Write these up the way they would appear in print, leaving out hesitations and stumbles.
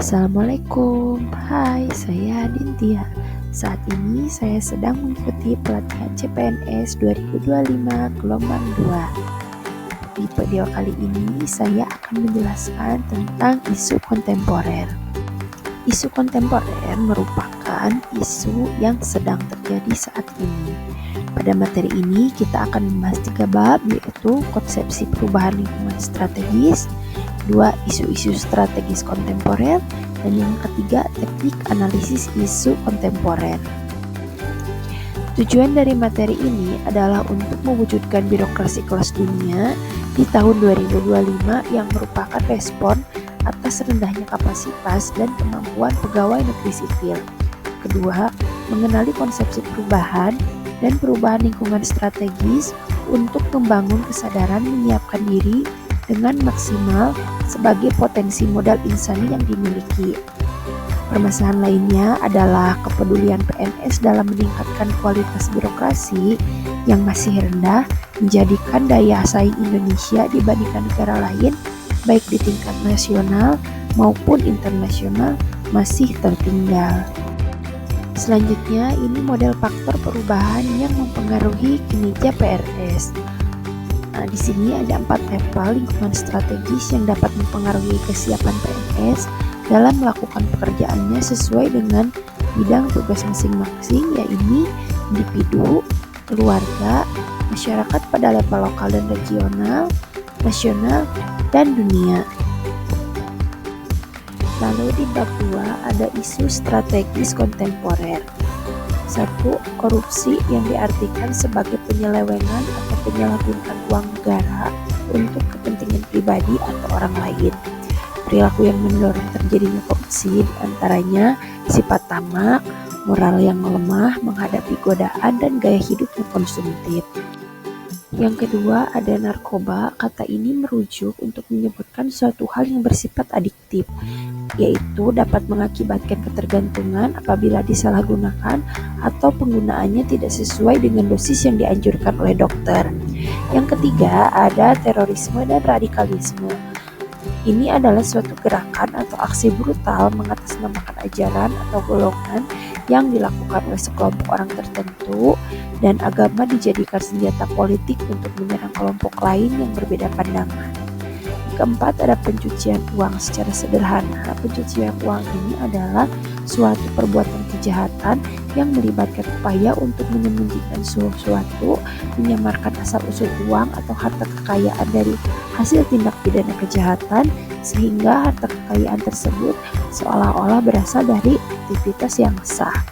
Assalamualaikum, hai saya Dintia. Saat ini saya sedang mengikuti pelatihan CPNS 2025 gelombang 2. Di video kali ini saya akan menjelaskan tentang isu kontemporer. Isu kontemporer merupakan isu yang sedang terjadi saat ini. Pada materi ini kita akan membahas 3 bab, yaitu konsepsi perubahan lingkungan strategis, 2 isu-isu strategis kontemporer, dan yang ketiga teknik analisis isu kontemporer. Tujuan dari materi ini adalah untuk mewujudkan birokrasi kelas dunia di tahun 2025 yang merupakan respon atas rendahnya kapasitas dan kemampuan pegawai negeri sipil. Kedua, mengenali konsepsi perubahan dan perubahan lingkungan strategis untuk membangun kesadaran menyiapkan diri dengan maksimal sebagai potensi modal insani yang dimiliki. Permasalahan lainnya adalah kepedulian PNS dalam meningkatkan kualitas birokrasi yang masih rendah, menjadikan daya saing Indonesia dibandingkan negara lain, baik di tingkat nasional maupun internasional, masih tertinggal. Selanjutnya, ini model faktor perubahan yang mempengaruhi kinerja PNS. Di sini ada 4 level lingkungan strategis yang dapat mempengaruhi kesiapan PNS dalam melakukan pekerjaannya sesuai dengan bidang tugas masing-masing, yaitu individu, keluarga, masyarakat pada level lokal dan regional, nasional, dan dunia. Lalu di bab 2 ada isu strategis kontemporer. 1. Korupsi yang diartikan sebagai penyelewengan atau penyalahgunaan uang negara untuk kepentingan pribadi atau orang lain. Perilaku yang mendorong terjadinya korupsi diantaranya sifat tamak, moral yang lemah menghadapi godaan, dan gaya hidup yang konsumtif. Yang kedua ada narkoba. Kata ini merujuk untuk menyebutkan suatu hal yang bersifat adiktif, yaitu dapat mengakibatkan ketergantungan apabila disalahgunakan atau penggunaannya tidak sesuai dengan dosis yang dianjurkan oleh dokter. Yang ketiga ada terorisme dan radikalisme. Ini adalah suatu gerakan atau aksi brutal mengatasnamakan ajaran atau golongan yang dilakukan oleh sekelompok orang tertentu, dan agama dijadikan senjata politik untuk menyerang kelompok lain yang berbeda pandangan. Keempat ada pencucian uang. Secara sederhana, pencucian uang ini adalah suatu perbuatan kejahatan yang melibatkan upaya untuk menyembunyikan sesuatu, menyamarkan asal-usul uang atau harta kekayaan dari hasil tindak pidana kejahatan, sehingga harta kekayaan tersebut seolah-olah berasal dari aktivitas yang sah.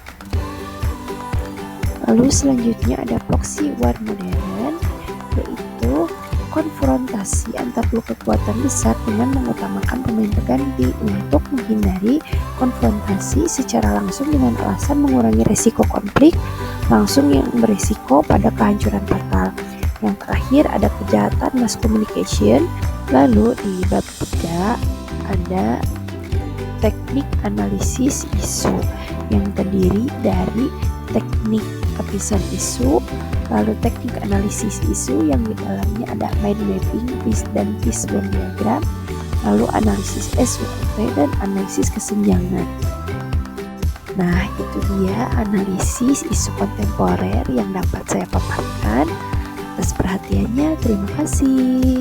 Lalu selanjutnya ada proxy war modern, yaitu konfrontasi antar dua kekuatan besar dengan mengutamakan pemain pengganti untuk menghindari konfrontasi secara langsung dengan alasan mengurangi resiko konflik langsung yang berisiko pada kehancuran fatal. Yang terakhir ada kejahatan mass communication. Lalu di bab 3 ada teknik analisis isu yang terdiri dari teknik kepisan isu, lalu teknik analisis isu yang di dalamnya ada mind mapping, dan fishbone diagram, lalu analisis SWOT dan analisis kesenjangan. Nah, itu dia analisis isu kontemporer yang dapat saya paparkan. Atas perhatiannya, terima kasih.